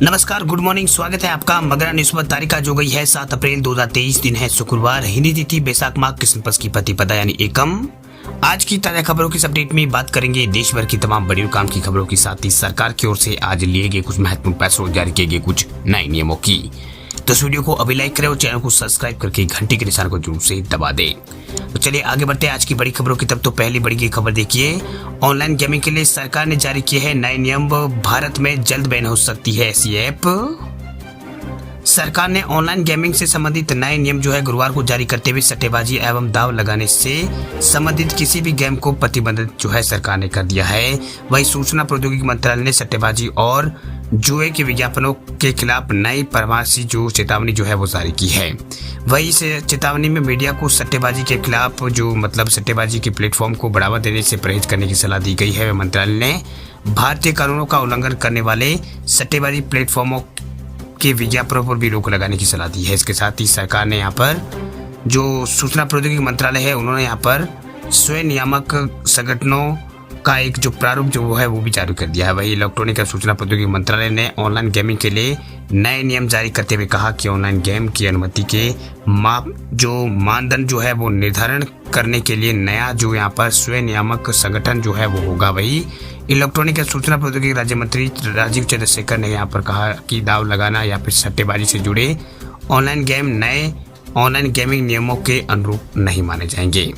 नमस्कार, good morning. स्वागत है आपका मगरा न्यूज पर। तारीख जो गई है 7 अप्रैल 2023, दिन है शुक्रवार, हिंदी तिथि बैसाख माह कृष्ण पक्ष की प्रतिपदा यानी एकम। आज की ताजा खबरों की अपडेट में बात करेंगे देश भर की तमाम बड़ी और काम की खबरों के साथ ही सरकार की ओर से आज लिए गए कुछ महत्वपूर्ण फैसलों, जारी किए गए कुछ नए नियमों की। तो इस वीडियो को अभी लाइक करें और चैनल को सब्सक्राइब करके घंटी के निशान को जरूर से दबा दें। तो चलिए आगे बढ़ते हैं आज की बड़ी खबरों की तरफ। तो पहली बड़ी खबर देखिए, ऑनलाइन गेमिंग के लिए सरकार ने जारी किए हैं नए नियम। भारत में जल्द बैन हो सकती है ऐसी ऐप। सरकार ने ऑनलाइन गेमिंग से संबंधित नए नियम जो है गुरुवार को जारी करते हुए सट्टेबाजी एवं दाव लगाने से संबंधित किसी भी गेम को प्रतिबंधित जो है सरकार ने कर दिया है। वही सूचना प्रौद्योगिकी मंत्रालय ने सट्टेबाजी और जुए के विज्ञापनों के खिलाफ नई परामर्शी जो चेतावनी जो है वो जारी की है। वही इस चेतावनी में मीडिया को सट्टेबाजी के खिलाफ जो सट्टेबाजी के प्लेटफॉर्म को बढ़ावा देने से परहेज करने की सलाह दी गई है। मंत्रालय ने भारतीय कानूनों का उल्लंघन करने वाले सट्टेबाजी प्लेटफॉर्मों के विज्ञापनों पर भी रोक लगाने की सलाह दी है। इसके साथ ही सरकार ने यहाँ पर जो सूचना प्रौद्योगिकी मंत्रालय है उन्होंने यहाँ पर स्वयं नियामक संगठनों का एक जो प्रारूप जो है वो भी जारी कर दिया है। वही इलेक्ट्रॉनिक और सूचना प्रौद्योगिकी मंत्रालय ने ऑनलाइन गेमिंग के लिए नए नियम जारी करते हुए कहा कि ऑनलाइन गेम की अनुमति के मानदंड जो है वो निर्धारण करने के लिए नया जो यहाँ पर स्वयं नियामक संगठन जो है वो होगा। वही इलेक्ट्रॉनिक और सूचना प्रौद्योगिकी राज्य मंत्री राजीव चंद्रशेखर ने यहाँ पर कहा कि दाव लगाना या फिर सट्टेबाजी से जुड़े ऑनलाइन गेम नए ऑनलाइन गेमिंग नियमों के अनुरूप नहीं माने जाएंगे।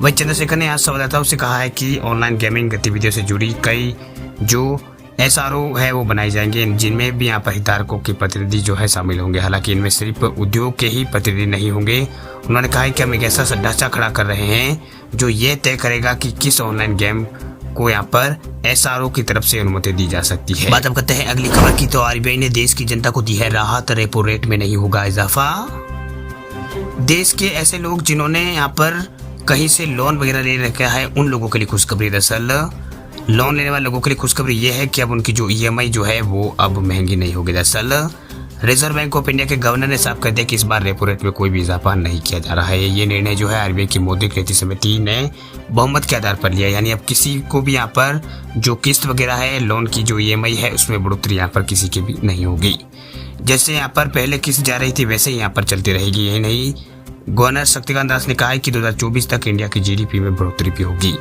वही चंद्रशेखर ने आज संवाददाताओं से कहा है कि ऑनलाइन गेमिंग गतिविधियों से जुड़ी कई जो SRO है वो बनाए जाएंगे, जिनमें भी यहाँ पर हितधारकों के प्रतिनिधि जो है शामिल होंगे। हालांकि इनमें सिर्फ उद्योग के ही प्रतिनिधि नहीं होंगे। उन्होंने कहा है कि हम एक ऐसा ढांचा खड़ा कर रहे हैं जो ये तय करेगा कि किस ऑनलाइन गेम को यहाँ पर SRO की तरफ से अनुमति दी जा सकती है। बात अब करते हैं अगली खबर की। तो RBI ने देश की जनता को दी है राहत, रेपो रेट में नहीं होगा इजाफा। देश के ऐसे लोग जिन्होंने यहाँ पर कहीं से लोन वगैरह ले रखा है उन लोगों के लिए खुशखबरी। दरअसल लोन लेने वाले लोगों के लिए खुशखबरी ये है कि अब उनकी जो EMI जो है वो अब महंगी नहीं होगी। दरअसल रिजर्व बैंक ऑफ इंडिया के गवर्नर ने साफ कर दिया कि इस बार रेपो रेट में कोई भी इजाफा नहीं किया जा रहा है। ये निर्णय जो है RBI की मौद्रिक नीति समिति ने बहुमत के आधार पर लिया। यानी अब किसी को भी यहाँ पर जो किस्त वगैरह है लोन की जो EMI है उसमें बढ़ोतरी यहाँ पर किसी की भी नहीं होगी। जैसे यहाँ पर पहले किस्त जा रही थी वैसे ही यहाँ पर चलती रहेगी। यही नहीं, गवर्नर शक्तिकांत दास ने कहा है कि 2024 तक इंडिया की GDP में बढ़ोतरी भी होगी।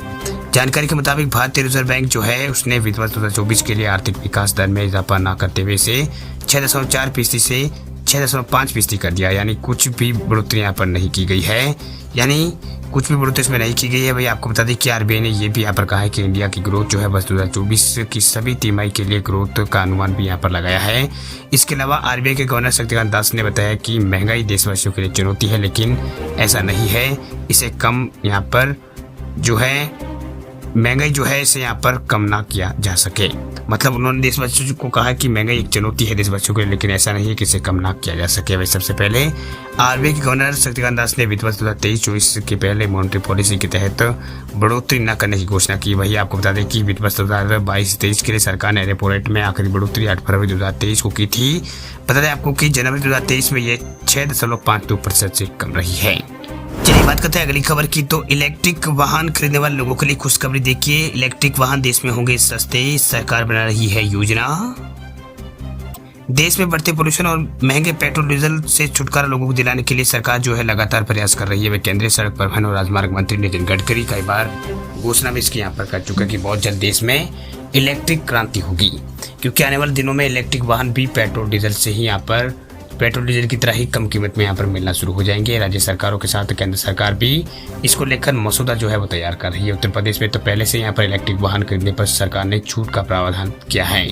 जानकारी के मुताबिक भारतीय रिजर्व बैंक जो है उसने वित्त वर्ष 2024 के लिए आर्थिक विकास दर में इजाफा न करते हुए इसे 6.4% से 6.5% कर दिया। यानी कुछ भी बढ़ोतरी यहाँ पर नहीं की गई है। यानी कुछ भी बढ़ोतरी इसमें नहीं की गई है। भाई आपको बता दें कि RBI ने ये भी यहाँ पर कहा है कि इंडिया की ग्रोथ जो है बस 2024 की सभी तिमाही के लिए ग्रोथ का अनुमान भी यहाँ पर लगाया है। इसके अलावा RBI के गवर्नर शक्तिकांत दास ने बताया कि महंगाई देशवासियों के लिए चुनौती है, लेकिन ऐसा नहीं है। इसे कम यहाँ पर जो है महंगाई जो है इसे यहाँ पर कम ना किया जा सके। मतलब उन्होंने देशवासियों को कहा कि महंगाई एक चुनौती है देशवासियों के लिए, लेकिन ऐसा नहीं है कि इसे कम ना किया जा सके। वही सबसे पहले RBI के गवर्नर शक्तिकांत दास ने वित्त वर्ष 2023-24 के पहले मॉनेटरी पॉलिसी के तहत बढ़ोतरी न करने की घोषणा की। वही आपको बता दें कि वित्त वर्ष 2022-23 के लिए सरकार ने रेपो रेट में आखिरी बढ़ोतरी 8 फरवरी 2023 को की थी। बता दें आपको कि जनवरी 2023 में ये 6.52% से कम रही है। चलिए बात करते हैं अगली खबर की। तो इलेक्ट्रिक वाहन खरीदने वाले लोगों के लिए खुशखबरी देखिए, इलेक्ट्रिक वाहन देश में होंगे सस्ते, सरकार बना रही है योजना। देश में बढ़ते पोल्यूशन और महंगे पेट्रोल डीजल से छुटकारा लोगों को दिलाने के लिए सरकार जो है लगातार प्रयास कर रही है। वह केंद्रीय सड़क परिवहन और राजमार्ग मंत्री नितिन गडकरी कई बार घोषणा भी इसकी यहाँ पर कर चुका है कि बहुत जल्द देश में इलेक्ट्रिक क्रांति होगी, क्योंकि आने वाले दिनों में इलेक्ट्रिक वाहन भी पेट्रोल डीजल से ही यहाँ पर पेट्रोल डीजल की तरह ही कम कीमत में यहाँ पर मिलना शुरू हो जाएंगे। राज्य सरकारों के साथ केंद्र सरकार भी इसको लेकर मसौदा जो है वो तैयार कर रही है। उत्तर प्रदेश में तो पहले से यहाँ पर इलेक्ट्रिक वाहन खरीदने पर सरकार ने छूट का प्रावधान किया है।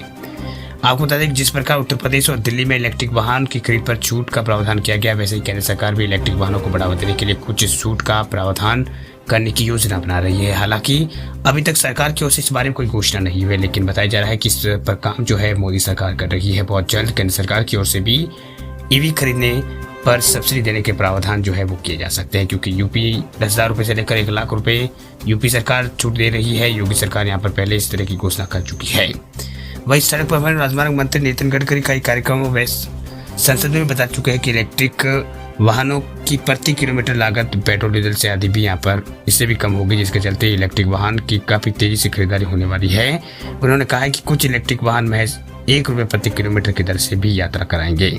आपको बता दें कि जिस प्रकार उत्तर प्रदेश और दिल्ली में इलेक्ट्रिक वाहन की खरीद पर छूट का प्रावधान किया गया, वैसे ही केंद्र सरकार भी इलेक्ट्रिक वाहनों को बढ़ावा देने के लिए कुछ छूट का प्रावधान करने की योजना बना रही है। हालांकि अभी तक सरकार की ओर से इस बारे में कोई घोषणा नहीं हुई, लेकिन बताया जा रहा है कि इस पर काम जो है मोदी सरकार कर रही है। बहुत जल्द केंद्र सरकार की ओर से भी EV खरीदने पर सब्सिडी देने के प्रावधान जो है वो किए जा सकते हैं, क्योंकि यूपी 10,000 रुपये से लेकर 1 लाख रुपए यूपी सरकार छूट दे रही है। योगी सरकार यहाँ पर पहले इस तरह की घोषणा कर चुकी है। वही सड़क परिवहन राजमार्ग मंत्री नितिन गडकरी कई कार्यक्रमों में संसद में बता चुके हैं कि इलेक्ट्रिक वाहनों की प्रति किलोमीटर लागत पेट्रोल डीजल से आधी भी यहाँ पर इससे भी कम होगी, जिसके चलते इलेक्ट्रिक वाहन की काफ़ी तेज़ी से खरीदारी होने वाली है। उन्होंने कहा है कि कुछ इलेक्ट्रिक वाहन महज ₹1 प्रति किलोमीटर की दर से भी यात्रा कराएंगे।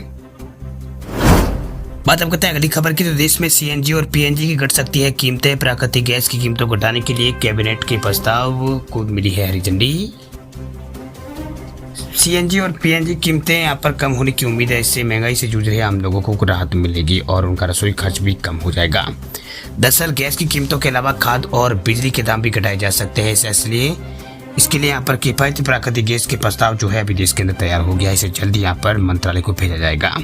बात अब करते हैं अगली खबर की। तो देश में सीएनजी और पीएनजी की घट सकती है कीमतें। प्राकृतिक गैस की कीमतों को घटाने के लिए कैबिनेट के प्रस्ताव को मिली है हरी झंडी। सीएनजी और पीएनजी कीमतें यहाँ पर कम होने की उम्मीद है। इससे महंगाई से जूझ रहे आम लोगों को राहत मिलेगी और उनका रसोई खर्च भी कम हो जाएगा। दरअसल गैस की कीमतों के अलावा खाद और बिजली के दाम भी घटाए जा सकते हैं। इसलिए इसके लिए यहाँ पर किफायती प्राकृतिक गैस के प्रस्ताव जो है अभी देश के अंदर तैयार हो गया है। इसे जल्दी यहाँ पर मंत्रालय को भेजा जाएगा।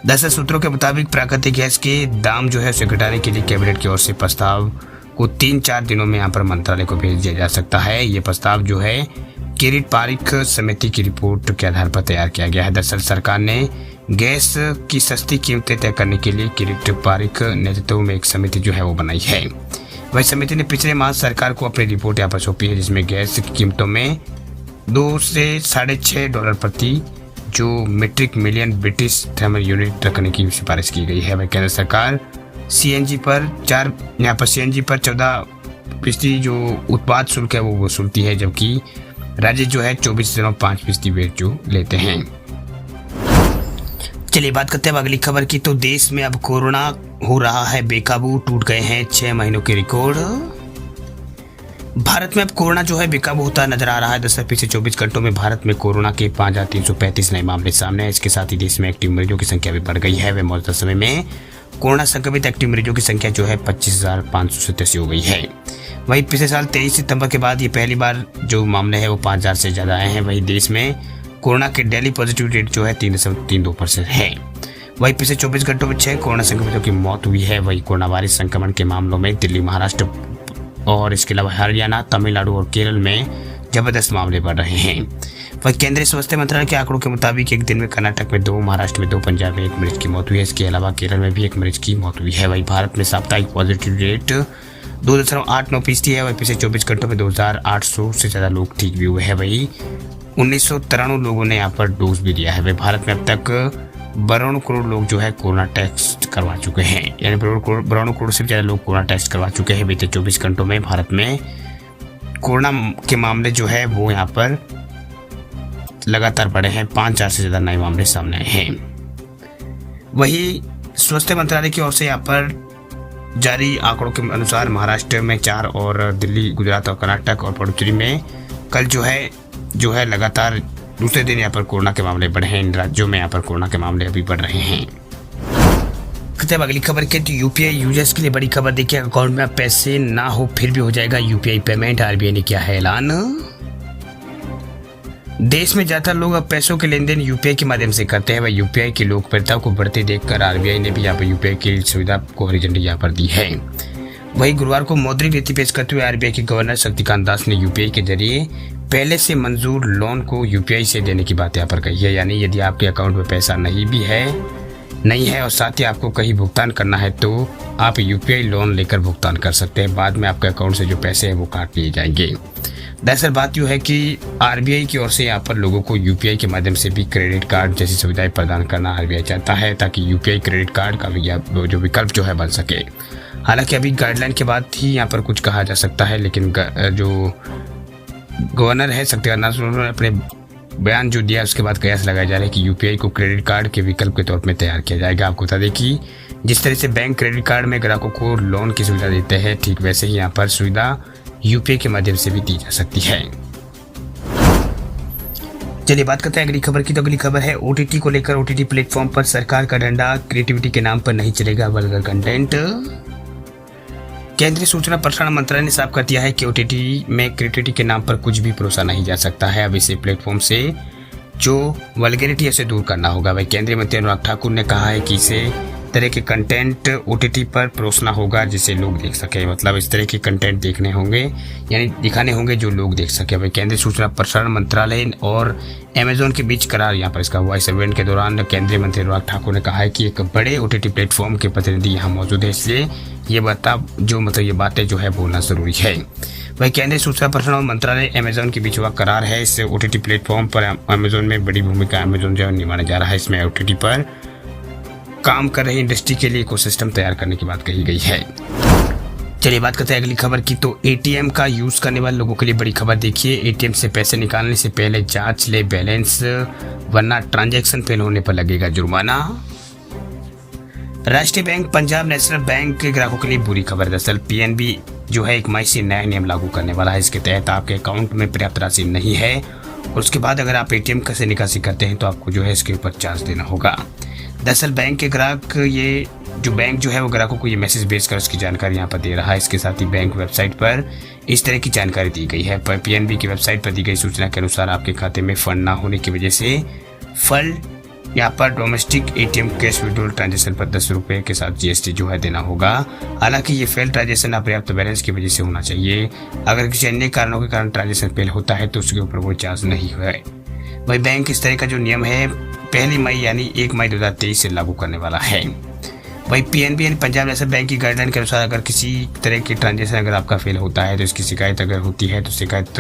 दरअसल सूत्रों के मुताबिक प्राकृतिक गैस के दाम जो है उसे घटाने के लिए कैबिनेट की ओर से प्रस्ताव को 3-4 दिनों में यहाँ पर मंत्रालय को भेज दिया जा सकता है। ये प्रस्ताव जो है किरीट पारिक समिति की रिपोर्ट के आधार पर तैयार किया गया है। दरअसल सरकार ने गैस की सस्ती कीमतें तय करने के लिए किरीट पारिक नेतृत्व में एक समिति जो है वो बनाई है। वही समिति ने पिछले माह सरकार को अपनी रिपोर्ट यहाँ पर सौंपी है, जिसमें गैस की कीमतों में $2 से $6.5 प्रति जो metric million British thermal unit रखने की सिफारिश की गई है। वही केंद्र सरकार सीएनजी पर 14% जो उत्पाद शुल्क है वो वसूलती है, जबकि राज्य जो है 24.5% वेट जो लेते हैं। चलिए बात करते हैं अगली खबर की। तो देश में अब कोरोना हो रहा है बेकाबू, टूट गए हैं 6 महीनों के रिकॉर्ड। भारत में अब कोरोना जो है बेकाबू होता नजर आ रहा है। दरअसल पिछले 24 घंटों में भारत में कोरोना के 5335 नए मामले सामने आए। इसके साथ ही देश में एक्टिव मरीजों की संख्या भी बढ़ गई है। वे मौजूदा समय में कोरोना संक्रमित एक्टिव मरीजों की संख्या जो है 25,587 हो गई है। वहीं पिछले साल 23 सितंबर के बाद ये पहली बार जो मामले हैं वो 5000 से ज़्यादा आए हैं। वहीं देश में कोरोना के डेली पॉजिटिव रेट जो है 3.32% है। वहीं पिछले 24 घंटों में 6 कोरोना संक्रमितों की मौत हुई है। वहीं कोरोना वायरस संक्रमण के मामलों में दिल्ली, महाराष्ट्र और इसके अलावा हरियाणा, तमिलनाडु और केरल में जबरदस्त मामले बढ़ रहे हैं। वहीं केंद्रीय स्वास्थ्य मंत्रालय के आंकड़ों के मुताबिक एक दिन में कर्नाटक में 2, महाराष्ट्र में 2, पंजाब में 1 मरीज की मौत हुई है। इसके अलावा केरल में भी 1 मरीज की मौत हुई है। वहीं भारत में साप्ताहिक पॉजिटिव रेट 2.89% है। वहीं पिछले 24 घंटों में 2800 से ज़्यादा लोग ठीक भी हुए हैं। वहीं 1993 लोगों ने यहाँ पर डोज भी लिया है। वही भारत में अब तक 92 करोड़ लोग जो है कोरोना टेस्ट करवा चुके हैं, यानी 92 करोड़ से ज़्यादा लोग कोरोना टेस्ट करवा चुके हैं। बीते 24 घंटों में भारत में कोरोना के मामले जो है वो यहाँ पर लगातार बढ़े हैं। 5,000 से ज़्यादा नए मामले सामने आए हैं। वही स्वास्थ्य मंत्रालय की ओर से यहाँ पर जारी आंकड़ों के अनुसार महाराष्ट्र में 4 और दिल्ली, गुजरात और कर्नाटक और पुडुचेरी में कल जो है लगातार दूसरे दिन यहाँ पर कोरोना के मामले बढ़े हैं। इन राज्यों में यहाँ पर कोरोना के मामले अभी बढ़ रहे हैं। अगली खबर के तो यूपीआई यूजर्स के लिए बड़ी खबर देखिए। अकाउंट में पैसे ना हो फिर भी हो जाएगा यूपीआई पेमेंट। आरबीआई ने किया है ऐलान। देश में ज्यादातर लोग अब पैसों के लेन देन यूपीआई के माध्यम से करते हैं। वह यूपीआई की लोकप्रियता को बढ़ते देखकर आरबीआई ने भी यहाँ पर यूपीआई की सुविधा को हरी झंडी यहाँ पर दी है। वहीं गुरुवार को मौद्रिक नीति पेश करते हुए आरबीआई के गवर्नर शक्तिकांत दास ने यूपीआई के जरिए पहले से मंजूर लोन को यूपीआई से देने की बात यहाँ पर कही है। यानी यदि आपके अकाउंट में पैसा नहीं है और साथ ही आपको कहीं भुगतान करना है तो आप यूपीआई लोन लेकर भुगतान कर सकते हैं। बाद में आपके अकाउंट से जो पैसे हैं वो काट लिए जाएंगे। दरअसल बात यूँ है कि आरबीआई की ओर से यहाँ पर लोगों को यूपीआई के माध्यम से भी क्रेडिट कार्ड जैसी सुविधाएं प्रदान करना आरबीआई चाहता है, ताकि यूपीआई क्रेडिट कार्ड का जो विकल्प जो है बन सके। हालांकि अभी गाइडलाइन के बाद ही यहाँ पर कुछ कहा जा सकता है, लेकिन जो गवर्नर है शक्तिकांत दास ने अपने बयान जो दिया उसके बाद कयास लगाया जा रहा है कि यूपीआई को क्रेडिट कार्ड के विकल्प के तौर में तैयार किया जाएगा। आपको बता दें कि जिस तरह से बैंक क्रेडिट कार्ड में ग्राहकों को लोन की सुविधा देते हैं, ठीक वैसे ही यहाँ पर सुविधा यूपीआई के माध्यम से भी दी जा सकती है। चलिए बात करते हैं अगली खबर की। तो अगली खबर है ओटीटी को लेकर। ओटीटी प्लेटफॉर्म पर सरकार का डंडा। क्रिएटिविटी के नाम पर नहीं चलेगा वल्गर कंटेंट। केंद्रीय सूचना प्रसारण मंत्रालय ने साफ कर दिया है कि ओटीटी में क्रिएटिविटी के नाम पर कुछ भी परोसा नहीं जा सकता है। अब इसे प्लेटफॉर्म से जो वल्गैरिटी से दूर करना होगा। वही केंद्रीय मंत्री अनुराग ठाकुर ने कहा है कि इसे तरह के कंटेंट ओटीटी पर परोसना होगा जिसे लोग देख सके। मतलब इस तरह के कंटेंट देखने होंगे, यानी दिखाने होंगे जो लोग देख सके। वही केंद्रीय सूचना प्रसारण मंत्रालय और अमेजोन के बीच करार यहाँ पर इसका हुआ। इस इवेंट के दौरान केंद्रीय मंत्री अनुराग ठाकुर ने कहा है कि एक बड़े ओटीटी प्लेटफॉर्म के प्रतिनिधि यहाँ मौजूद है, इसलिए ये बातें जो है बोलना जरूरी है। वही केंद्रीय सूचना प्रसारण मंत्रालय अमेजोन के बीच हुआ करार है। इस ओटीटी प्लेटफॉर्म पर अमेजोन में बड़ी भूमिका अमेजोन जो निभाने जा रहा है। इसमें ओटीटी पर काम कर रहे इंडस्ट्री के लिए इकोसिस्टम तैयार करने की बात कही गई है। चलिए बात करते हैं अगली खबर की। तो एटीएम का यूज करने वाले लोगों के लिए बड़ी खबर देखिए। एटीएम से पैसे निकालने से पहले जांच ले बैलेंस, वरना ट्रांजैक्शन फेल होने पर लगेगा जुर्माना। राष्ट्रीय बैंक पंजाब नेशनल बैंक के ग्राहकों के लिए बुरी खबर। दरअसल पीएनबी जो है 1 मई से नया नियम लागू करने वाला है। इसके तहत आपके अकाउंट में पर्याप्त राशि नहीं है और उसके बाद अगर आप एटीएम से निकासी करते हैं तो आपको जो है इसके ऊपर चार्ज देना होगा। दरअसल बैंक के ग्राहक बैंक जो है वो ग्राहकों को ये मैसेज भेजकर उसकी जानकारी यहाँ पर दे रहा है। इसके साथ ही बैंक वेबसाइट पर इस तरह की जानकारी दी गई है। पर पीएनबी की वेबसाइट पर दी गई सूचना के अनुसार आपके खाते में फंड ना होने की वजह से यहाँ पर domestic ATM cash withdrawal transaction पर 10 रुपये के साथ जीएसटी जो है देना होगा। हालांकि ये फेल ट्रांजैक्शन अपर्याप्त बैलेंस की वजह से होना चाहिए। अगर किसी अन्य कारणों के कारण ट्रांजैक्शन फेल होता है तो उसके ऊपर वो चार्ज नहीं है। वही बैंक इस तरह का जो नियम है 1 मई यानी 1 मई 2023 से लागू करने वाला है। वही पीएनबी यानी पंजाब नेशनल बैंक की गाइडलाइन के अनुसार अगर किसी तरह की ट्रांजैक्शन अगर आपका फेल होता है तो इसकी शिकायत अगर होती है तो शिकायत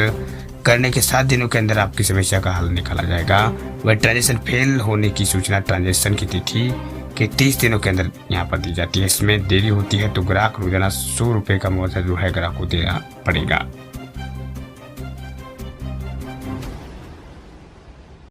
करने के 7 दिनों के अंदर आपकी समस्या का हल निकाला जाएगा। वह ट्रांजैक्शन फेल होने की सूचना ट्रांजैक्शन की तिथि के 30 दिनों के अंदर यहाँ पर दी जाती है। इसमें देरी होती है तो ग्राहक रोजाना 100 रुपये का मुआवजा जो है ग्राहक को देना पड़ेगा।